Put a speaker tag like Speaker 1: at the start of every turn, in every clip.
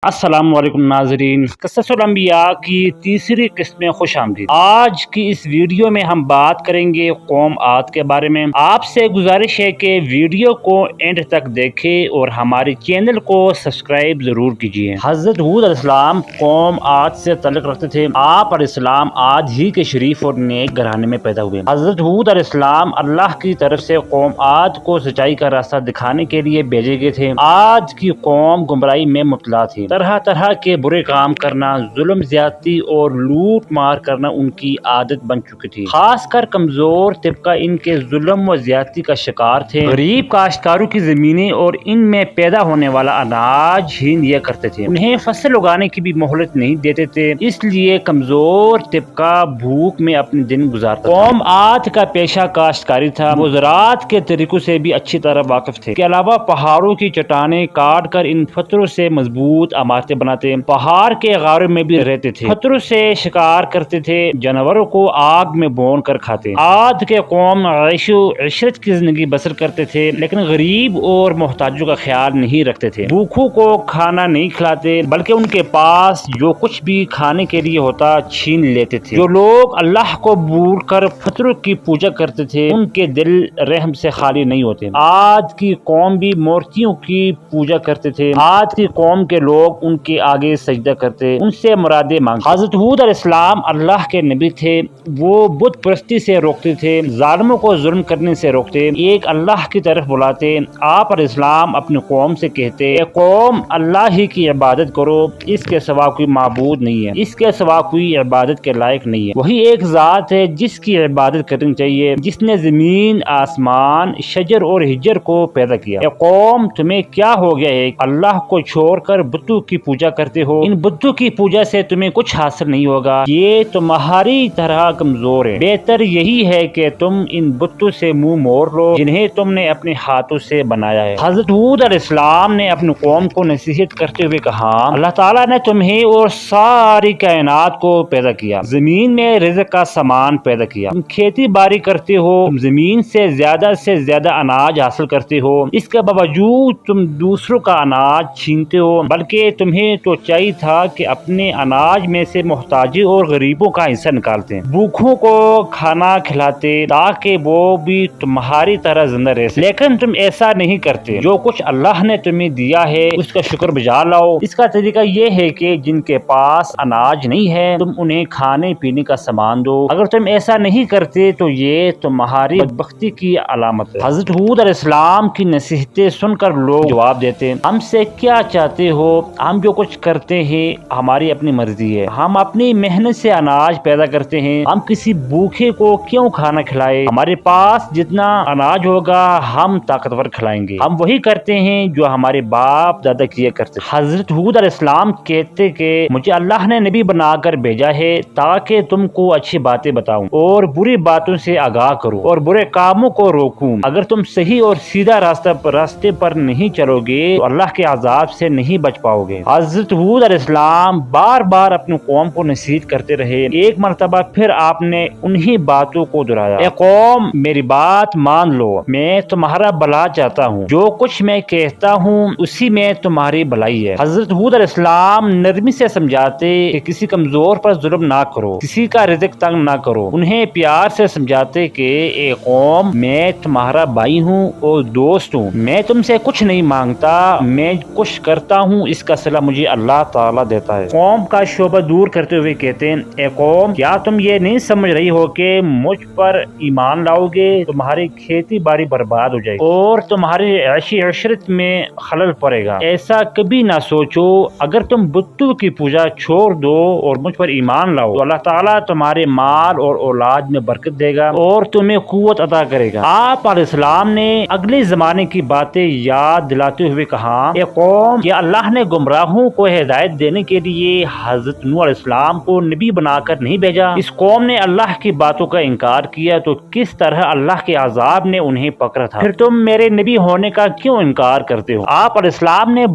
Speaker 1: السلام علیکم ناظرین، قصص الانبیاء کی تیسری قسط میں خوش آمدید۔ آج کی اس ویڈیو میں ہم بات کریں گے قوم عاد کے بارے میں۔ آپ سے گزارش ہے کہ ویڈیو کو اینڈ تک دیکھیں اور ہمارے چینل کو سبسکرائب ضرور کیجیے۔ حضرت ہود علیہ السلام قوم عاد سے تعلق رکھتے تھے۔ آپ علیہ السلام عاد ہی کے شریف اور نیک گھرانے میں پیدا ہوئے۔ حضرت ہود علیہ السلام اللہ کی طرف سے قوم عاد کو سچائی کا راستہ دکھانے کے لیے بھیجے گئے تھے۔ عاد کی قوم گمراہی میں مبتلا تھی۔ طرح طرح کے برے کام کرنا، ظلم زیادتی اور لوٹ مار کرنا ان کی عادت بن چکی تھی۔ خاص کر کمزور طبقہ ان کے ظلم و زیادتی کا شکار تھے۔ غریب کاشتکاروں کی زمینیں اور ان میں پیدا ہونے والا اناج ہی لیا کرتے تھے، انہیں فصل اگانے کی بھی مہلت نہیں دیتے تھے، اس لیے کمزور طبقہ بھوک میں اپنے دن گزارتا تھا۔ قوم عاد کا پیشہ کاشتکاری تھا۔ وہ زراعت کے طریقوں سے بھی اچھی طرح واقف تھے۔ اس کے علاوہ پہاڑوں کی چٹانیں کاٹ کر ان پتھروں سے مضبوط عمارتیں بناتے، پہاڑ کے غاروں میں بھی رہتے تھے، پتھروں سے شکار کرتے تھے، جانوروں کو آگ میں بھون کر کھاتے۔ عاد کے قوم عیش و عشرت کی زندگی بسر کرتے تھے، لیکن غریب اور محتاجوں کا خیال نہیں رکھتے تھے۔ بھوکھوں کو کھانا نہیں کھلاتے، بلکہ ان کے پاس جو کچھ بھی کھانے کے لیے ہوتا چھین لیتے تھے۔ جو لوگ اللہ کو بھول کر پتھروں کی پوجا کرتے تھے، ان کے دل رحم سے خالی نہیں ہوتے۔ عاد کی قوم بھی مورتیوں کی پوجا کرتے تھے۔ عاد کی قوم کے لوگ ان کے آگے سجدہ کرتے، ان سے مرادیں مانگتے۔ حضرت ہود علیہ السلام اللہ کے نبی تھے۔ وہ بت پرستی سے روکتے تھے، ظالموں کو ظلم کرنے سے روکتے، ایک اللہ کی طرف بلاتے۔ آپ علیہ السلام اپنی قوم سے کہتے، اے قوم، اللہ ہی کی عبادت کرو، اس کے سوا کوئی معبود نہیں ہے، اس کے سوا کوئی عبادت کے لائق نہیں ہے۔ وہی ایک ذات ہے جس کی عبادت کرنی چاہیے، جس نے زمین، آسمان، شجر اور حجر کو پیدا کیا۔ اے قوم، تمہیں کیا ہو گیا ہے؟ اللہ کو چھوڑ کر بتوں کی پوجا کرتے ہو۔ ان بتوں کی پوجا سے تمہیں کچھ حاصل نہیں ہوگا، یہ تمہاری طرح کمزور ہے۔ بہتر یہی ہے کہ تم ان بتوں سے منہ موڑ لو جنہیں تم نے اپنے ہاتھوں سے بنایا ہے۔ حضرت ہود علیہ السلام نے اپنی قوم کو نصیحت کرتے ہوئے کہا، اللہ تعالیٰ نے تمہیں اور ساری کائنات کو پیدا کیا، زمین میں رزق کا سامان پیدا کیا، تم کھیتی باڑی کرتے ہو، تم زمین سے زیادہ اناج حاصل کرتے ہو، اس کے باوجود تم دوسروں کا اناج چھینتے ہو، بلکہ تمہیں تو چاہیے تھا کہ اپنے اناج میں سے محتاجی اور غریبوں کا حصہ نکالتے، بھوکھوں کو کھانا کھلاتے تاکہ وہ بھی تمہاری طرح زندہ رہ سکیں، لیکن تم ایسا نہیں کرتے۔ جو کچھ اللہ نے تمہیں دیا ہے اس کا شکر بجا لاؤ۔ اس کا طریقہ یہ ہے کہ جن کے پاس اناج نہیں ہے تم انہیں کھانے پینے کا سامان دو، اگر تم ایسا نہیں کرتے تو یہ تمہاری بدبختی کی علامت ہے۔ حضرت ہود علیہ السلام کی نصیحتیں سن کر لوگ جواب دیتے، ہم سے کیا چاہتے ہو؟ ہم جو کچھ کرتے ہیں ہماری اپنی مرضی ہے، ہم اپنی محنت سے اناج پیدا کرتے ہیں، ہم کسی بھوکے کو کیوں کھانا کھلائے؟ ہمارے پاس جتنا اناج ہوگا ہم طاقتور کھلائیں گے، ہم وہی کرتے ہیں جو ہمارے باپ دادا کیا کرتے۔ حضرت ہود علیہ السلام کہتے کہ مجھے اللہ نے نبی بنا کر بھیجا ہے تاکہ تم کو اچھی باتیں بتاؤں اور بری باتوں سے آگاہ کروں اور برے کاموں کو روکوں۔ اگر تم صحیح اور سیدھا راستے پر نہیں چلو گے تو اللہ کے عذاب سے نہیں بچ پاؤ گے۔ حضرت ہود علیہ السلام بار بار اپنی قوم کو نصیحت کرتے رہے۔ ایک مرتبہ پھر آپ نے انہی باتوں کو دہرایا، اے قوم، میری بات مان لو، میں تمہارا بھلا چاہتا ہوں، جو کچھ میں کہتا ہوں اسی میں تمہاری بھلائی ہے۔ حضرت ہود علیہ السلام نرمی سے سمجھاتے کہ کسی کمزور پر ظلم نہ کرو، کسی کا رزق تنگ نہ کرو۔ انہیں پیار سے سمجھاتے کہ اے قوم، میں تمہارا بھائی ہوں اور دوست ہوں، میں تم سے کچھ نہیں مانگتا، میں کچھ کرتا ہوں اس کا صلہ مجھے اللہ تعالیٰ دیتا ہے۔ قوم کا شعبہ دور کرتے ہوئے کہتے ہیں، اے قوم، کیا تم یہ نہیں سمجھ رہی ہو کہ مجھ پر ایمان لاؤ گے تمہاری کھیتی باڑی برباد ہو جائے گی اور تمہاری عیش عشرت میں خلل پڑے گا؟ ایسا کبھی نہ سوچو، اگر تم بتوں کی پوجا چھوڑ دو اور مجھ پر ایمان لاؤ تو اللہ تعالیٰ تمہارے مال اور اولاد میں برکت دے گا اور تمہیں قوت عطا کرے گا۔ آپ علیہ السلام نے اگلے زمانے کی باتیں یاد دلاتے ہوئے کہا، اے قوم، کیا اللہ نے گمراہوں کو ہدایت دینے کے لیے حضرت نوح علیہ السلام کو نبی بنا کر نہیں بھیجا؟ اس قوم نے اللہ کی باتوں کا انکار کیا تو کس طرح اللہ کے عذاب نے انہیں پکڑا تھا، پھر تم میرے نبی ہونے کا کیوں انکار کرتے ہو؟ آپ علیہ السلام نے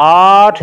Speaker 1: 8